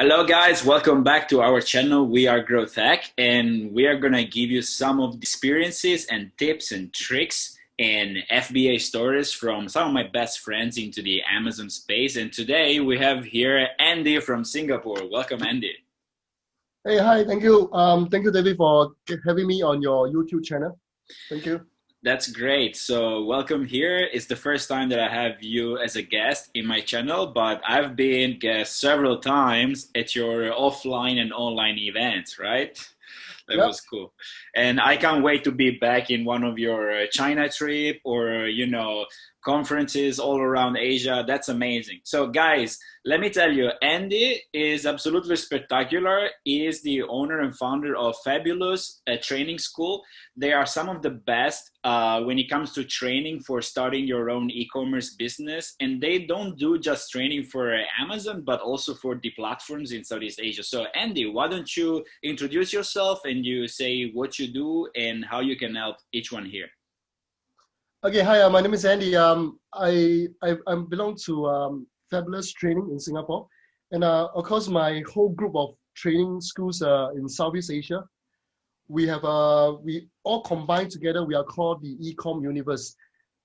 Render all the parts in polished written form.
Hello guys, welcome back to our channel. We are Growth Hack, and we are gonna give you some of the experiences and tips and tricks and FBA stories from some of my best friends into the Amazon space. And today we have here Andy from Singapore. Welcome, Andy. Hey, hi, thank you. Thank you, David, for having me on your YouTube channel. Thank you. That's great. So welcome here. It's the first time that I have you as a guest in my channel, but I've been guest several times at your offline and online events, right? That Yep. was cool. And I can't wait to be back in one of your China trip or, conferences all around Asia. That's amazing. So guys, let me tell you, Andy is absolutely spectacular. He is the owner and founder of Fabulous Training School. They are some of the best when it comes to training for starting your own e-commerce business. And they don't do just training for Amazon, but also for the platforms in Southeast Asia. So Andy, why don't you introduce yourself and you say what you do and how you can help each one here? Okay, hi, my name is Andy. I belong to Fabulous Training in Singapore. And of course, my whole group of training schools in Southeast Asia, we all combined together, we are called the ECOMM Universe.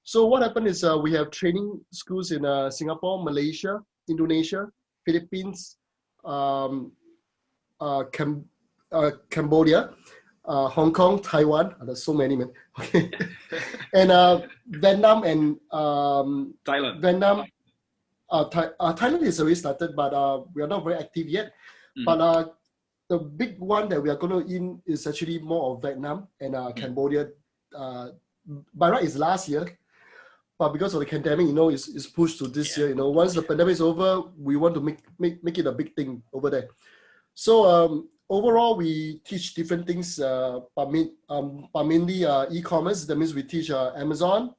So what happened is we have training schools in Singapore, Malaysia, Indonesia, Philippines, Cambodia, Hong Kong, Taiwan. There's so many, man. Okay, and Vietnam and Thailand. Vietnam. Thailand is already started, but we are not very active yet. But the big one that we are going to in is actually more of Vietnam and Cambodia. By right, is last year, but because of the pandemic, it's pushed to this year. Once the pandemic is over, we want to make it a big thing over there. So overall, we teach different things, but mainly e-commerce. That means we teach Amazon,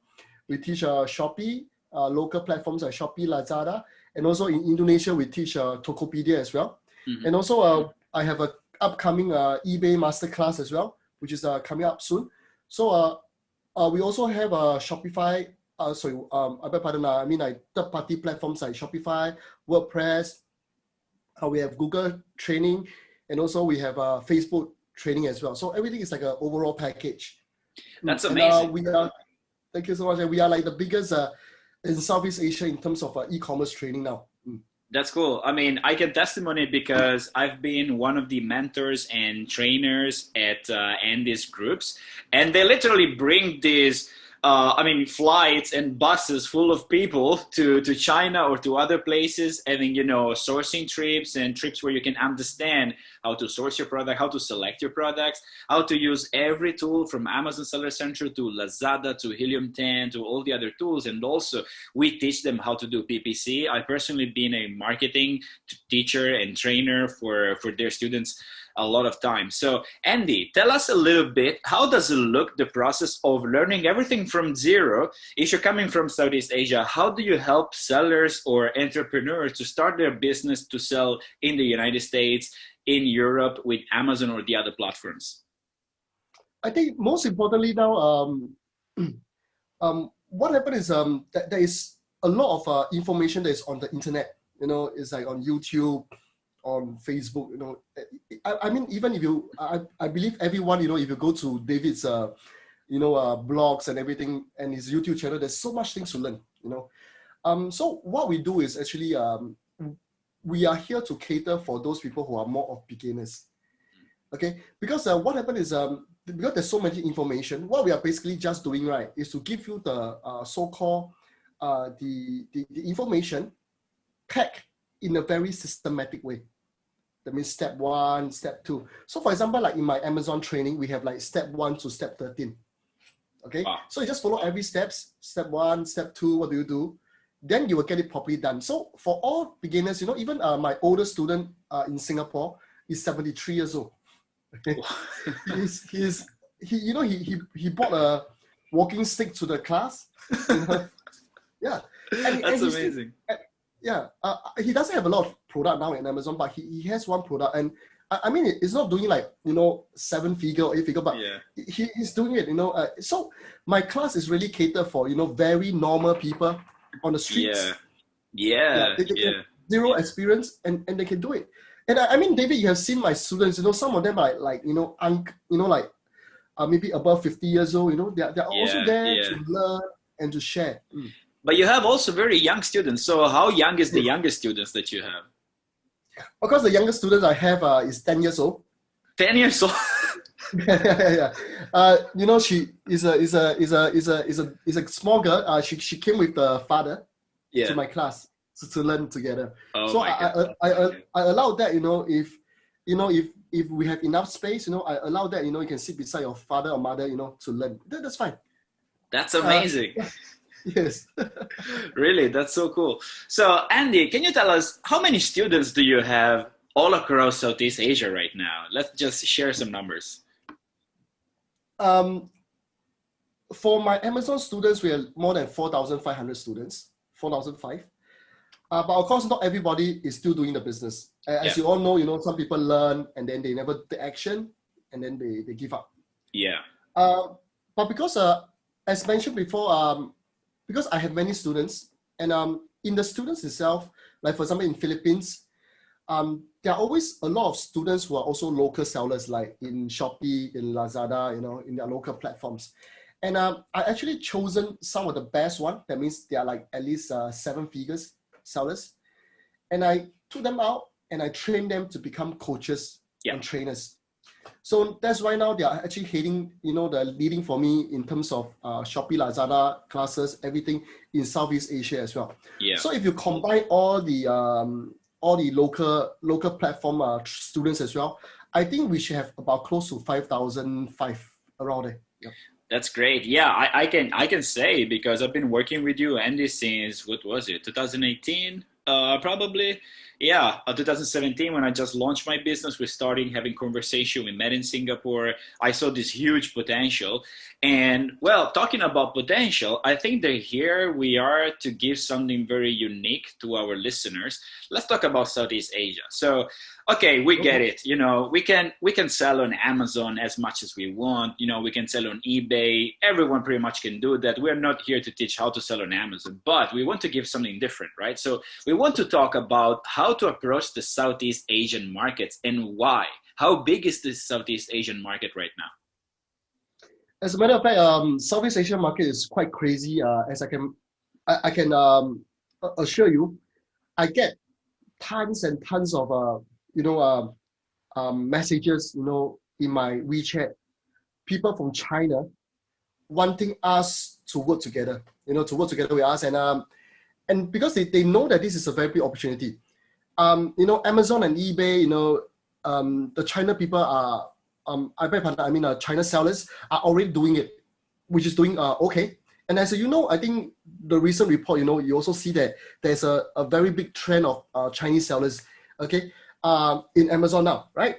we teach Shopee, local platforms like Shopee, Lazada, and also in Indonesia, we teach Tokopedia as well. And also, I have an upcoming eBay masterclass as well, which is coming up soon. So we also have Shopify. I beg pardon. Like third-party platforms like Shopify, WordPress. We have Google training, and also we have Facebook training as well. So everything is like an overall package. That's amazing. Thank you so much. And we are like the biggest in Southeast Asia in terms of e-commerce training now. That's cool. I mean, I can testimony because I've been one of the mentors and trainers at Andy's groups, and they literally bring these flights and buses full of people to China or to other places, having, sourcing trips and trips where you can understand how to source your product, how to select your products, how to use every tool from Amazon Seller Central to Lazada to Helium 10 to all the other tools. And also we teach them how to do PPC. I personally been a marketing teacher and trainer for their students a lot of time. So Andy, tell us a little bit, how does it look, the process of learning everything from zero? If you're coming from Southeast Asia, how do you help sellers or entrepreneurs to start their business to sell in the United States, in Europe with Amazon or the other platforms? I think most importantly now, what happened is that there is a lot of information that is on the internet. It's like on YouTube, on Facebook. I mean, even if I believe everyone, if you go to David's, blogs and everything and his YouTube channel, there's so much things to learn. So what we do is actually we are here to cater for those people who are more of beginners. Okay, because what happened is because there's so much information, what we are basically just doing, right, is to give you the so-called the information packed in a very systematic way. That means step 1, step 2. So for example, like in my Amazon training, we have like step 1 to step 13. Okay, wow. So you just follow every steps. Step 1, step 2, what do you do? Then you will get it properly done. So for all beginners, even my older student in Singapore is 73 years old. Okay? he bought a walking stick to the class. Yeah. That's amazing. He doesn't have a lot of product now in Amazon, but he has one product, and I mean, it's not doing like 7-figure or 8-figure, but he's doing it. So my class is really catered for very normal people on the streets. Yeah. They zero experience and they can do it. And I mean, David, you have seen my students. Some of them are like like maybe above 50 years old. They're also Yeah, there yeah. to learn and to share. But you have also very young students. So how young is the Yes. youngest students that you have? Of course, the youngest student I have is 10 years old. 10 years old. Yeah. She is a small girl. She came with the father Yeah. to my class to learn together. Oh So my God. I allow that. If we have enough space, I allow that. You can sit beside your father or mother. To learn. That's fine. That's amazing. Yes. Really, that's so cool. So, Andy, can you tell us how many students do you have all across Southeast Asia right now? Let's just share some numbers. For my Amazon students, we have more than 4,500 students, 4,005. But of course, not everybody is still doing the business. As you all know, some people learn and then they never take action and then they give up. Yeah. But because, as mentioned before, because I have many students, and in the students itself, like for example in Philippines, there are always a lot of students who are also local sellers, like in Shopee, in Lazada, in their local platforms. And I actually chosen some of the best one. That means they are like at least 7 figures sellers. And I took them out and I trained them to become coaches and trainers. So that's why now they are actually heading, they're leading for me in terms of Shopee, Lazada classes, everything in Southeast Asia as well. Yeah. So if you combine all the local platform students as well, I think we should have about close to 5,005 around there. Yep. That's great. Yeah, I can say, because I've been working with you, Andy, since what was it, 2018, probably. Yeah, 2017, when I just launched my business, we started having conversation. We met in Singapore. I saw this huge potential. And well, talking about potential, I think that here we are to give something very unique to our listeners. Let's talk about Southeast Asia. So, okay, we get it. We can sell on Amazon as much as we want. We can sell on eBay. Everyone pretty much can do that. We're not here to teach how to sell on Amazon, but we want to give something different, right? So we want to talk about how to approach the Southeast Asian markets and why. How big is this Southeast Asian market right now? As a matter of fact, Southeast Asian market is quite crazy. As I can assure you, I get tons and tons of messages, in my WeChat, people from China wanting us to work together, with us, and because they know that this is a very big opportunity. Amazon and eBay, the China people are, China sellers are already doing it, which is doing okay. And as I think the recent report, you also see that there's a very big trend of Chinese sellers, okay, in Amazon now, right?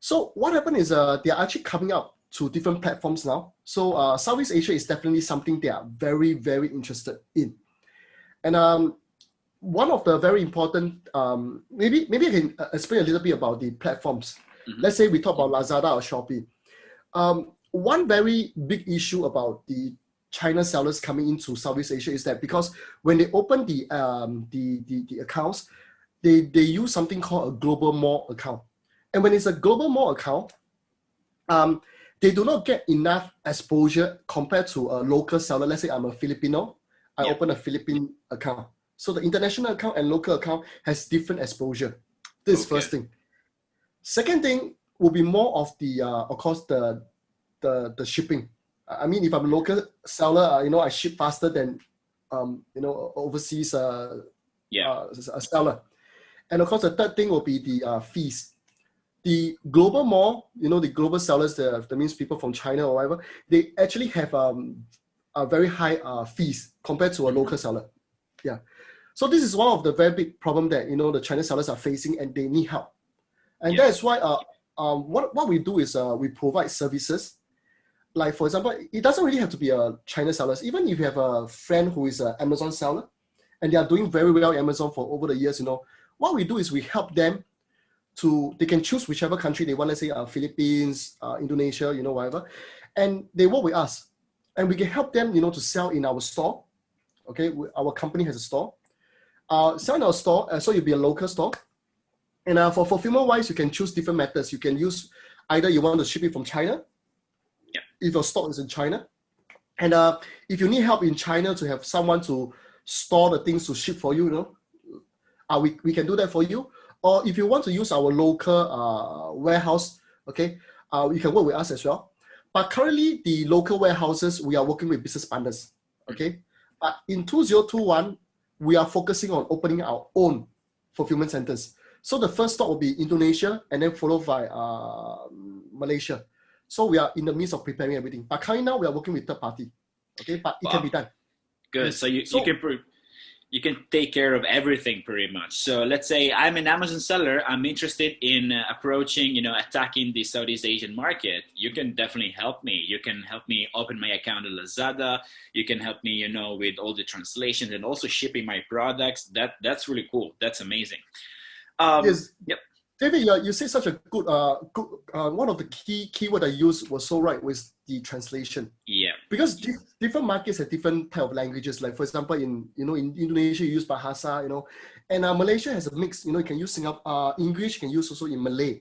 So what happened is they are actually coming up to different platforms now. So Southeast Asia is definitely something they are very, very interested in. And one of the very important, maybe I can explain a little bit about the platforms. Mm-hmm. Let's say we talk about Lazada or Shopee. One very big issue about the China sellers coming into Southeast Asia is that because when they open the accounts, they use something called a global mall account. And when it's a global mall account, they do not get enough exposure compared to a local seller. Let's say I'm a Filipino, I open a Philippine account. So the international account and local account has different exposure. This is first thing. Second thing will be more of the, of course, the shipping. I mean, if I'm a local seller, I ship faster than, overseas seller. And of course, the third thing will be the fees. The global mall, the global sellers, that means people from China or whatever, they actually have a very high fees compared to a local seller. Yeah. So this is one of the very big problem that, the Chinese sellers are facing, and they need help. And that's why what we do is we provide services. Like, for example, it doesn't really have to be a China seller. Even if you have a friend who is an Amazon seller and they are doing very well on Amazon for over the years, what we do is we help them they can choose whichever country they want, let's say Philippines, Indonesia, whatever. And they work with us. And we can help them, to sell in our store. Okay, our company has a store. Sell in our store, so you'll be a local store. And for fulfillment wise, you can choose different methods. You can use either you want to ship it from China, if your stock is in China. And if you need help in China to have someone to store the things to ship for you, we can do that for you. Or if you want to use our local warehouse, okay, you can work with us as well. But currently, the local warehouses, we are working with business partners, okay? But in 2021, we are focusing on opening our own fulfillment centers. So the first stop will be Indonesia, and then followed by Malaysia. So we are in the midst of preparing everything. But currently now, we are working with third party, okay? But it can be done. Good. Yes. So you can take care of everything pretty much. So let's say I'm an Amazon seller. I'm interested in approaching, attacking the Southeast Asian market. You can definitely help me. You can help me open my account at Lazada. You can help me, with all the translations and also shipping my products. That's really cool. That's amazing. Yes. Yep. David, you say such a good, one of the keyword I used was so right, was the translation. Yeah. Because different markets have different type of languages. Like for example, in Indonesia, you use Bahasa, and Malaysia has a mix. You can use English, you can use also in Malay.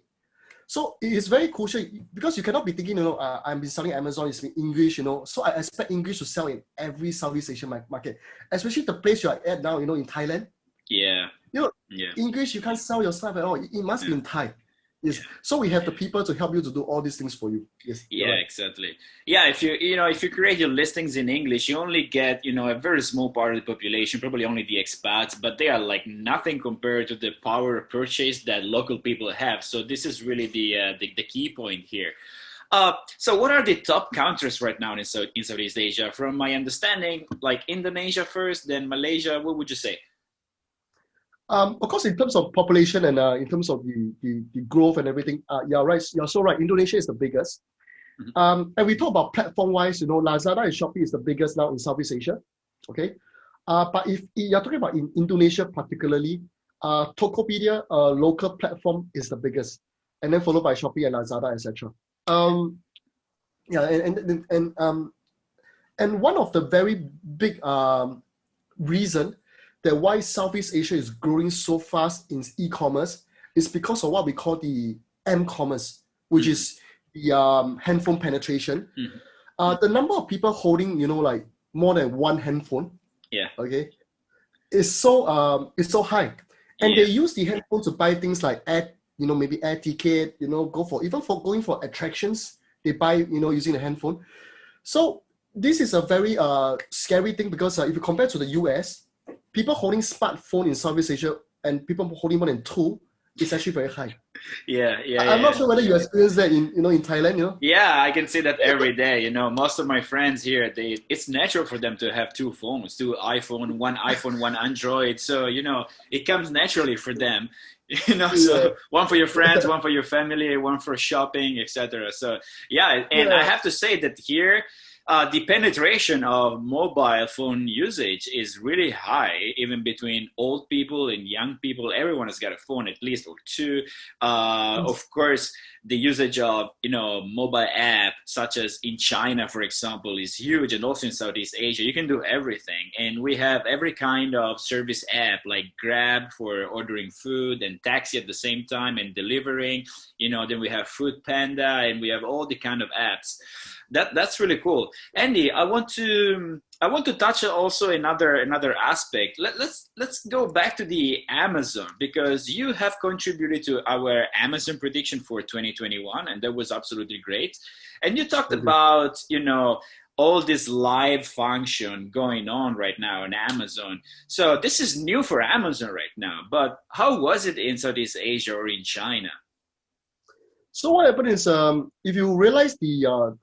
So it is very crucial because you cannot be thinking, I'm been selling Amazon, it's in English, So I expect English to sell in every Southeast Asian market, especially the place you are at now, in Thailand. Yeah. English, you can't sell your stuff at all. It must be in Thai. Yes. Yeah. So we have the people to help you to do all these things for you. Yes. Yeah, right. Exactly. Yeah, if you create your listings in English, you only get, a very small part of the population, probably only the expats, but they are like nothing compared to the power of purchase that local people have. So this is really the key point here. So what are the top countries right now in Southeast Asia? From my understanding, like Indonesia first, then Malaysia. What would you say? Of course, in terms of population and in terms of the growth and everything, you're right. You're so right. Indonesia is the biggest. Mm-hmm. And we talk about platform-wise, Lazada and Shopee is the biggest now in Southeast Asia. Okay. But if you're talking about in Indonesia particularly, Tokopedia, local platform, is the biggest, and then followed by Shopee and Lazada, etc. And one of the very big reason that why Southeast Asia is growing so fast in e-commerce is because of what we call the M-commerce, which is the handphone penetration. The number of people holding, like more than one handphone, okay, is so high, and they use the handphone to buy things like maybe air ticket, going for attractions, they buy, using the handphone. So this is a very scary thing because if you compare to the US, people holding smartphone in Southeast Asia and people holding more than two is actually very high. I'm not sure whether you experience that in Thailand. Yeah, I can see that every day. Most of my friends here, it's natural for them to have two phones, one iPhone, one Android. So it comes naturally for them. So one for your friends, one for your family, one for shopping, etc. So I have to say that here, the penetration of mobile phone usage is really high, even between old people and young people. Everyone has got a phone, at least, or two. Of course, the usage of mobile app, such as in China, for example, is huge, and also in Southeast Asia. You can do everything, and we have every kind of service app, like Grab for ordering food, and taxi at the same time, and delivering. Then we have Food Panda, and we have all the kind of apps. That's really cool. Andy, I want to touch also another aspect. Let's go back to the Amazon, because you have contributed to our Amazon prediction for 2021, and that was absolutely great. And you talked about all this live function going on right now on Amazon. So this is new for Amazon right now. But how was it in Southeast Asia or in China? So what happened is, if you realize the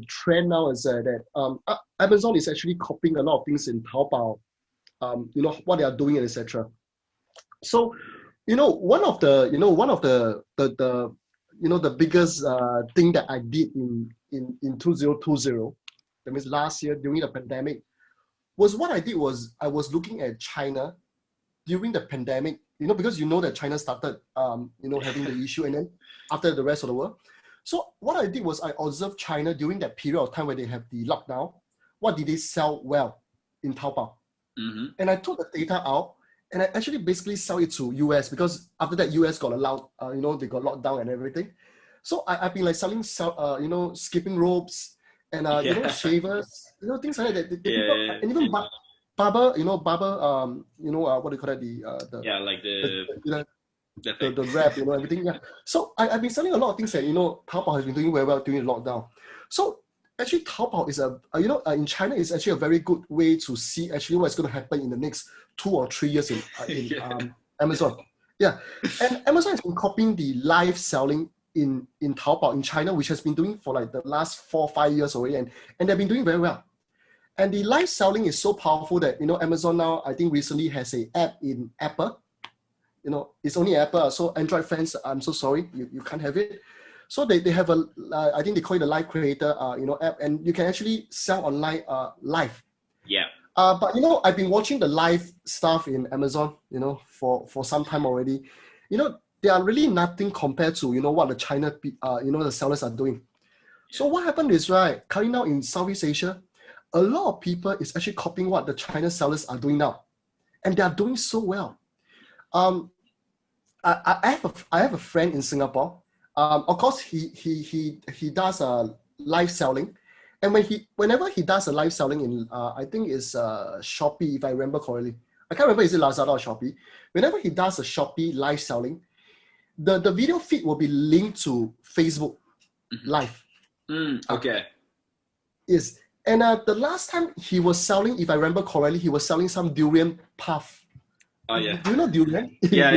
trend now is that Amazon is actually copying a lot of things in Taobao, what they are doing, etc. So, one of the biggest thing that I did in 2020, that means last year during the pandemic, was what I did was I was looking at China during the pandemic, because that China started, having the issue, and then after the rest of the world. So what I did was I observed China during that period of time where they have the lockdown. What did they sell well in Taobao? And I took the data out, and I actually basically sell it to US because after that US got allowed, they got locked down and everything. So I've been like selling, skipping ropes and shavers, things like that. The people, and even barber, what do you call it? The wrap, everything. Yeah. So I've been selling a lot of things that Taobao has been doing very well during lockdown. So actually, Taobao is in China is actually a very good way to see actually what's going to happen in the next 2 or 3 years in Amazon. Yeah, and Amazon has been copying the live selling in Taobao in China, which has been doing for like the last 4 or 5 years already, and they've been doing very well. And the live selling is so powerful that Amazon now I think recently has an app in Apple. It's only Apple, so Android fans, I'm so sorry, you can't have it. So they have I think they call it a live creator, app, and you can actually sell online live. Yeah. But I've been watching the live stuff in Amazon, for some time already. They are really nothing compared to what the China, the sellers are doing. So what happened is currently now in Southeast Asia, a lot of people is actually copying what the China sellers are doing now, and they are doing so well. I have a friend in Singapore. Of course, he does live selling, and whenever he does a live selling in I think it's Shopee, if I remember correctly. I can't remember is it Lazada or Shopee. Whenever he does a Shopee live selling, the video feed will be linked to Facebook Live. Okay. Yes, and the last time he was selling, if I remember correctly, he was selling some durian puff. Oh yeah. Do you know durian? Yeah.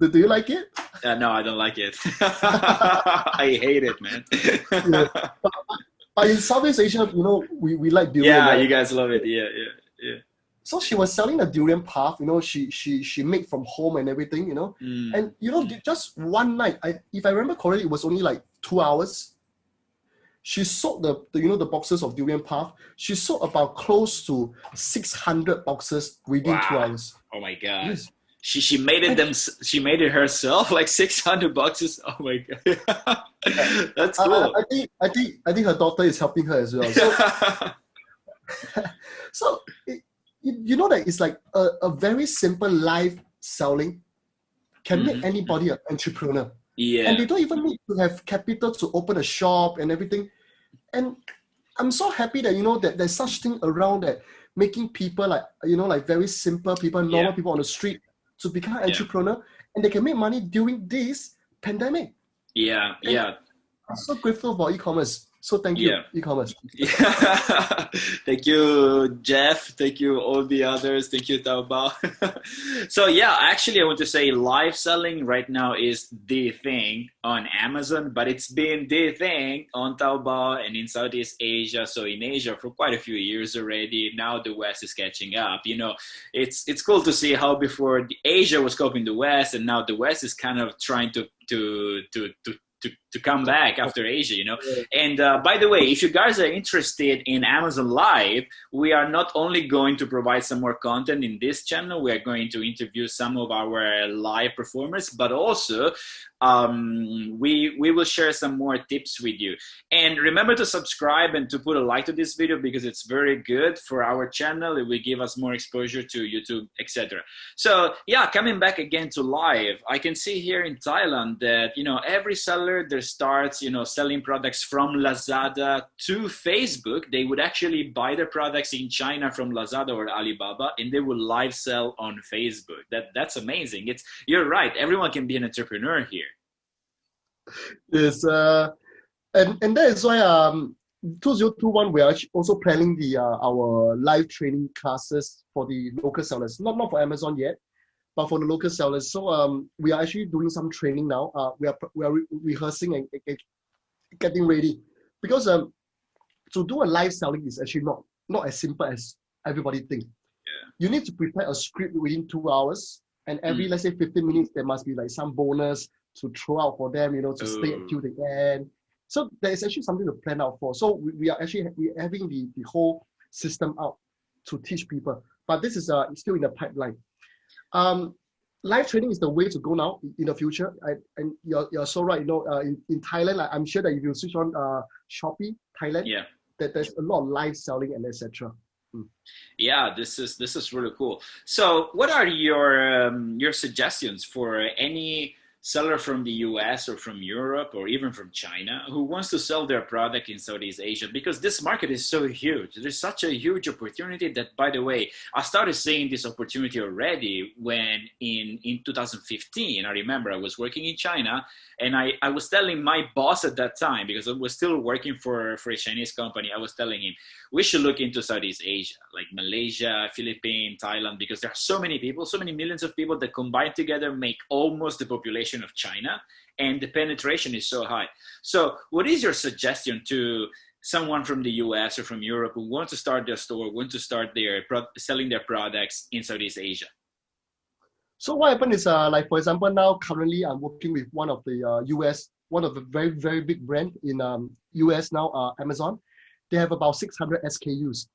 Do you like it? No, I don't like it. I hate it, man. Yeah. But in Southeast Asia, we like durian. Yeah, right? you guys love it. Yeah. So she was selling the durian puff. She made from home and everything. And just one night, if I remember correctly, it was only like 2 hours. She sold the boxes of durian puff. She sold about close to 600 boxes within 2 hours. Oh my god! Yes. She made it She made it herself, like 600 boxes. Oh my god, that's cool. I think her daughter is helping her as well. So that it's like a very simple live selling can make anybody an entrepreneur. Yeah. And they don't even need to have capital to open a shop and everything. And I'm so happy that that there's such thing around that making people like very simple people, normal people on the street to become an entrepreneur, and they can make money during this pandemic. Yeah. I'm so grateful for e-commerce. So thank you, e-commerce. Thank you, Jeff. Thank you, all the others. Thank you, Taobao. So actually, I want to say live selling right now is the thing on Amazon, but it's been the thing on Taobao and in Southeast Asia. So in Asia for quite a few years already. Now the West is catching up. It's cool to see how before Asia was copying the West, and now the West is kind of trying to come back after Asia, And by the way, if you guys are interested in Amazon Live, we are not only going to provide some more content in this channel, we are going to interview some of our live performers, but also we will share some more tips with you. And remember to subscribe and to put a like to this video because it's very good for our channel. It will give us more exposure to YouTube, etc. So coming back again to live, I can see here in Thailand that every seller that starts selling products from Lazada to Facebook, they would actually buy their products in China from Lazada or Alibaba, and they will live sell on Facebook. That's amazing. You're right. Everyone can be an entrepreneur here. Yes, and that is why 2021 we are also planning our live training classes for the local sellers, not for Amazon yet, but for the local sellers. So we are actually doing some training now. We are rehearsing and getting ready because to do a live selling is actually not as simple as everybody thinks. You need to prepare a script within 2 hours, and every let's say 15 minutes there must be like some bonus to throw out for them, to stay until the end. So there is actually something to plan out for. So we are having the whole system out to teach people. But this is still in the pipeline. Live training is the way to go now in the future. And you're so right. In Thailand, I'm sure that if you switch on Shopee Thailand, that there's a lot of live selling and etc. Yeah, this is really cool. So, what are your suggestions for any seller from the US or from Europe or even from China who wants to sell their product in Southeast Asia? Because this market is so huge. There's such a huge opportunity that, by the way, I started seeing this opportunity already when in 2015, I remember I was working in China, and I was telling my boss at that time, because I was still working for a Chinese company, I was telling him, we should look into Southeast Asia, like Malaysia, Philippines, Thailand, because there are so many people, so many millions of people that combined together make almost the population of China, and the penetration is so high. So what is your suggestion to someone from the US or from Europe who wants to start their store, want to start selling their products in Southeast Asia? So what happened is, like for example, now currently I'm working with one of the US, one of the very, very big brand in US now, Amazon. They have about 600 SKUs.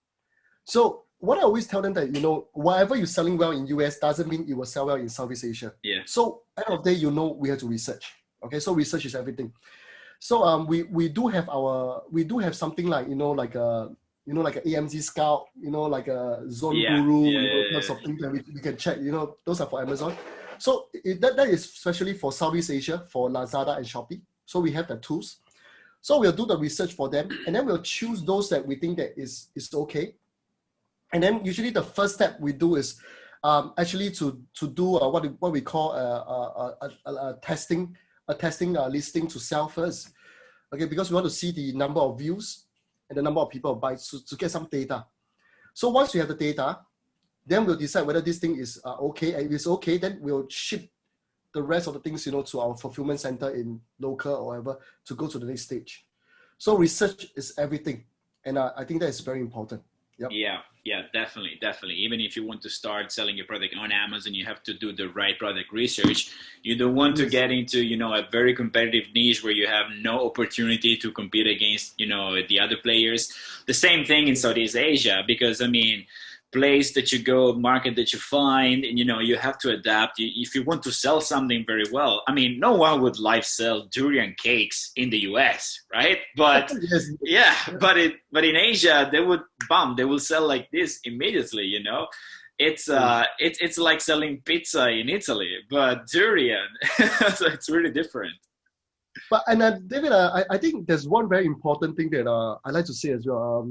So what I always tell them that, whatever you're selling well in US doesn't mean it will sell well in Southeast Asia. Yeah. So end of the day, we have to research. Okay, so research is everything. So we do have something like, like a AMZ Scout, like a Zone Guru, lots of things that we can check, those are for Amazon. So that is especially for Southeast Asia, for Lazada and Shopee. So we have the tools. So we'll do the research for them, and then we'll choose those that we think that is okay. And then usually the first step we do is actually to do what we call a testing listing to sell first. Okay, because we want to see the number of views and the number of people buy to get some data. So once we have the data, then we'll decide whether this thing is okay. And if it's okay, then we'll ship the rest of the things, to our fulfillment center in local or whatever to go to the next stage. So research is everything. And I think that is very important. Yep. Yeah, definitely. Even if you want to start selling your product on Amazon, you have to do the right product research. You don't want to get into, a very competitive niche where you have no opportunity to compete against, the other players. The same thing in Southeast Asia, because place that you go, market that you find, and you have to adapt. If you want to sell something very well, no one would live sell durian cakes in the US, right? But but in Asia they will sell like this immediately. It's like selling pizza in Italy, but durian. So it's really different. But David, I think there's one very important thing that I like to say as well.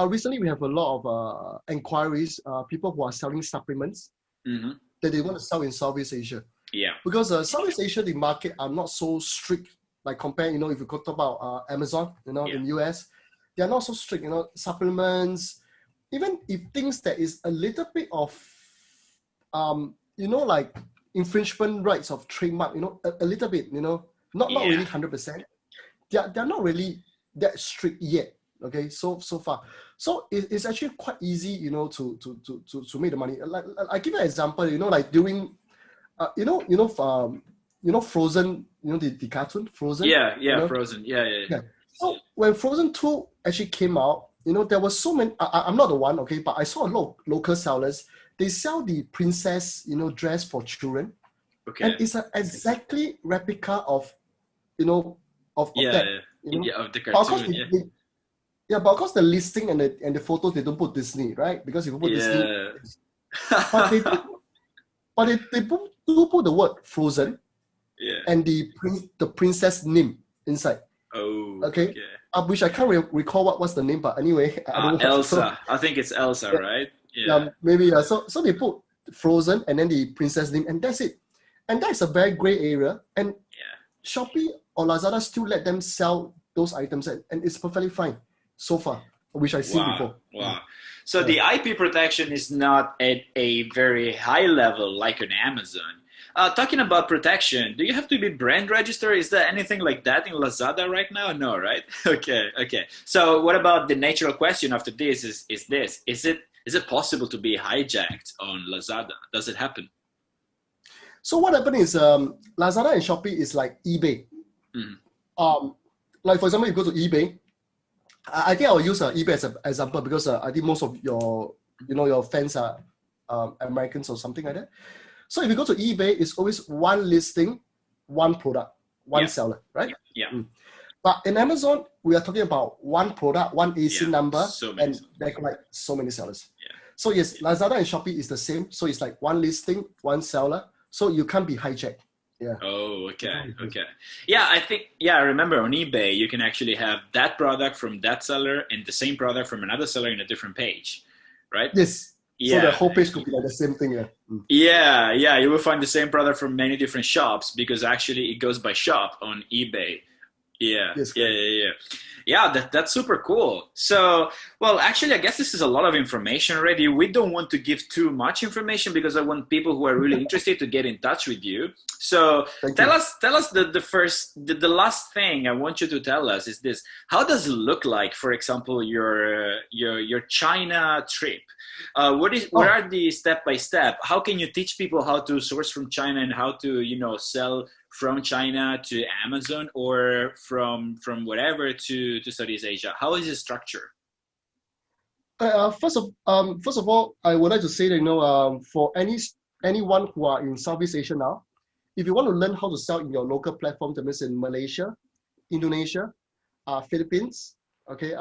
Recently, we have a lot of inquiries, people who are selling supplements that they want to sell in Southeast Asia. Yeah. Because Southeast Asia, the market are not so strict, like compare, if you talk about Amazon, in US, they are not so strict, supplements, even if things that is a little bit of, like infringement rights of trademark, a little bit, not really 100%. They're not really that strict yet. Okay, so far, so it's actually quite easy, to make the money. Like I give you an example, like during, Frozen, the cartoon Frozen. Frozen. Yeah. So when Frozen 2 actually came out, there was so many. I'm not the one, okay, but I saw a lot of local sellers. They sell the princess, dress for children, okay, and it's an exactly replica of, of that, of the cartoon. Yeah, but of course the listing and the photos, they don't put Disney, right? Because if you put Disney, but they do put the word Frozen, and the princess name inside. Oh, okay. Which I can't recall what's the name, but anyway, I don't know. Elsa. I think it's Elsa, right? Yeah, maybe. So they put Frozen and then the princess name, and that's it. And that's a very gray area. And Shopee or Lazada still let them sell those items, and it's perfectly fine. So far, which I've seen before. Wow. So the IP protection is not at a very high level like on Amazon. Talking about protection, do you have to be brand registered? Is there anything like that in Lazada right now? No, right? Okay. So what about the natural question after this is it possible to be hijacked on Lazada? Does it happen? So what happened is Lazada and Shopee is like eBay. Like for example, you go to eBay. I think I'll use eBay as an example because I think most of your fans are Americans or something like that. So if you go to eBay, it's always one listing, one product, one seller, right? Yeah. But in Amazon, we are talking about one product, one AC number, and there are like so many sellers. Yeah. So yes, Lazada and Shopee is the same. So it's like one listing, one seller. So you can't be hijacked. Yeah. Oh, okay. Yeah, I think, I remember on eBay, you can actually have that product from that seller and the same product from another seller in a different page, right? Yes. Yeah. So the whole page could be like the same thing. Yeah. Yeah. You will find the same product from many different shops because actually it goes by shop on eBay. Yeah. Yes, Yeah, that's super cool. So, well, actually, I guess this is a lot of information already. We don't want to give too much information because I want people who are really interested to get in touch with you. So tell us the last thing I want you to tell us is this: how does it look like, for example, your China trip? What are the step by step? How can you teach people how to source from China and how to sell from China to Amazon or from whatever to Southeast Asia? How is it structured? First of all, I would like to say that for anyone who are in Southeast Asia now, if you want to learn how to sell in your local platform, that means in Malaysia, Indonesia, Philippines, okay,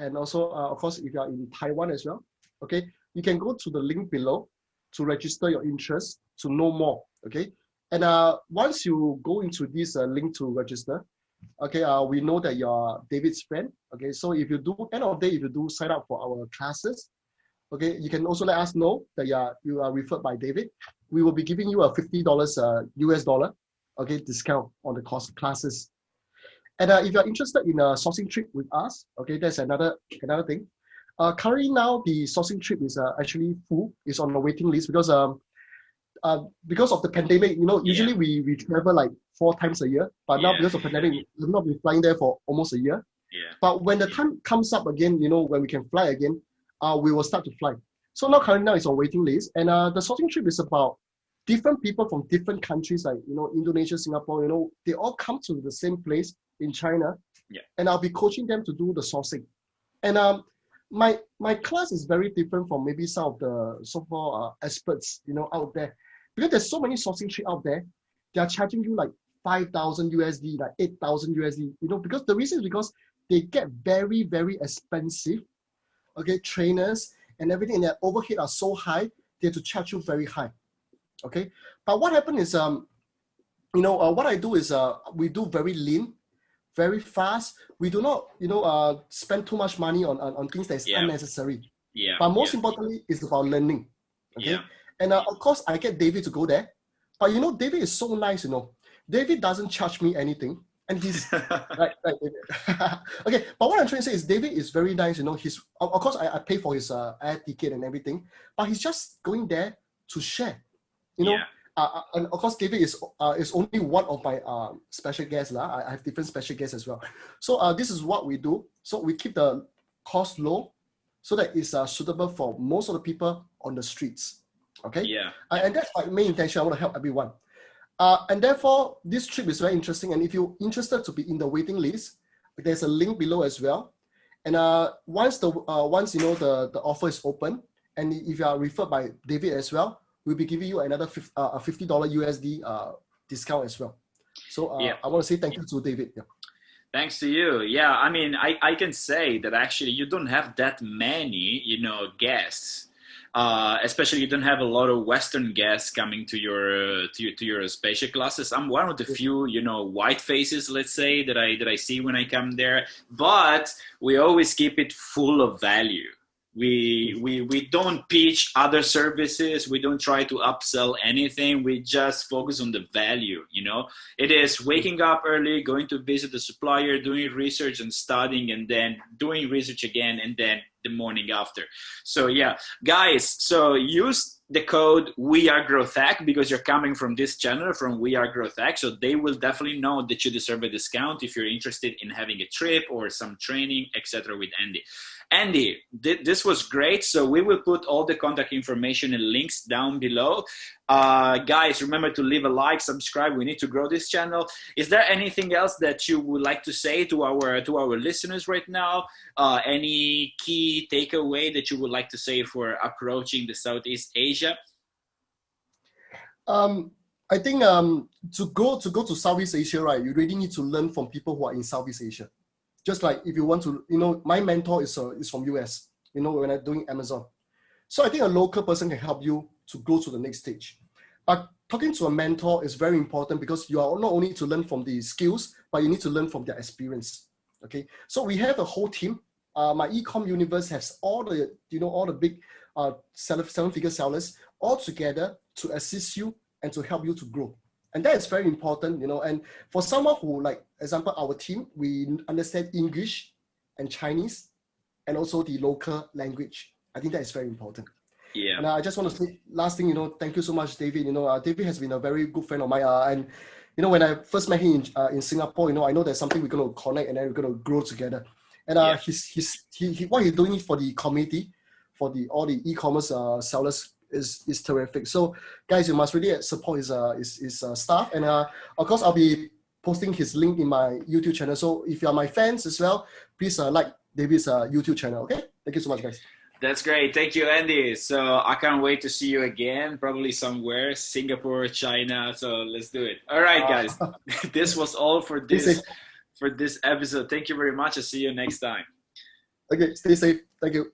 and also of course if you are in Taiwan as well, okay, you can go to the link below to register your interest to know more, okay. And once you go into this link to register, okay, we know that you're David's friend. Okay, so if you do, end of the day, if you do sign up for our classes, okay, you can also let us know that you are referred by David. We will be giving you a $50 US dollar, okay, discount on the cost classes. And if you're interested in a sourcing trip with us, okay, that's another thing. Currently now the sourcing trip is actually full. It's on the waiting list because of the pandemic, usually we travel like 4 times a year, but now because of pandemic, we've not been flying there for almost a year. Yeah. But when the time comes up again, when we can fly again, we will start to fly. So currently now it's on waiting list, and the sourcing trip is about different people from different countries, like Indonesia, Singapore. They all come to the same place in China, and I'll be coaching them to do the sourcing. And my class is very different from maybe some of the so-called experts, out there. Because there's so many sourcing trade out there, they are charging you like 5,000 USD, like 8,000 USD, because the reason is because they get very, very expensive, okay, trainers and everything, and their overhead are so high, they have to charge you very high, okay. But what happened is, what I do is we do very lean, very fast. We do not, spend too much money on things that's unnecessary. Yeah. But most importantly, it's about learning, okay. And of course, I get David to go there. But David is so nice, David doesn't charge me anything. And he's, right, David. Okay, but what I'm trying to say is David is very nice, He's, of course, I pay for his air ticket and everything. But he's just going there to share, and of course, David is only one of my special guests. I have different special guests as well. So this is what we do. So we keep the cost low so that it's suitable for most of the people on the streets. Okay. Yeah. And that's my main intention. I want to help everyone. And therefore, this trip is very interesting. And if you're interested to be in the waiting list, there's a link below as well. And once the offer is open, and if you are referred by David as well, we'll be giving you another $50 USD discount as well. So I want to say thank you to David. Yeah. Thanks to you. Yeah, I mean, I can say that actually you don't have that many, guests. Especially you don't have a lot of Western guests coming to your spatial classes. I'm one of the few, white faces, let's say, that I see when I come there. But we always keep it full of value. We don't pitch other services. We don't try to upsell anything. We just focus on the value, It is waking up early, going to visit the supplier, doing research and studying, and then doing research again, and then the morning after. So yeah, guys, so use the code WEAREGROWTHHACK because you're coming from this channel, from WEAREGROWTHHACK. So they will definitely know that you deserve a discount if you're interested in having a trip or some training, etc. with Andy. Andy, this was great. So we will put all the contact information and links down below. Guys, remember to leave a like, subscribe. We need to grow this channel. Is there anything else that you would like to say to our listeners right now? Any key takeaway that you would like to say for approaching the Southeast Asia? I think to go to Southeast Asia, right, you really need to learn from people who are in Southeast Asia. Just like if you want to, my mentor is from US, when I'm doing Amazon. So I think a local person can help you to go to the next stage. But talking to a mentor is very important because you are not only to learn from the skills, but you need to learn from their experience. Okay, so we have a whole team. My ECOMM Universe has all the, all the big seven-figure sellers all together to assist you and to help you to grow. And that is very important, and for someone who, like, example, our team, we understand English and Chinese and also the local language. I think that is very important. Yeah. And I just want to say, last thing, thank you so much, David. David has been a very good friend of mine. And, when I first met him in Singapore, I know there's something we're going to connect and then we're going to grow together. And what he's doing for the community, for all the e-commerce sellers is terrific. So guys, you must really support his staff. And of course, I'll be posting his link in my YouTube channel. So if you are my fans as well, please like David's YouTube channel. Okay, thank you so much, guys. That's great. Thank you, Andy. So I can't wait to see you again, probably somewhere, Singapore, China. So let's do it. All right, guys. This was all for this episode. Thank you very much. I'll see you next time. Okay, stay safe. Thank you.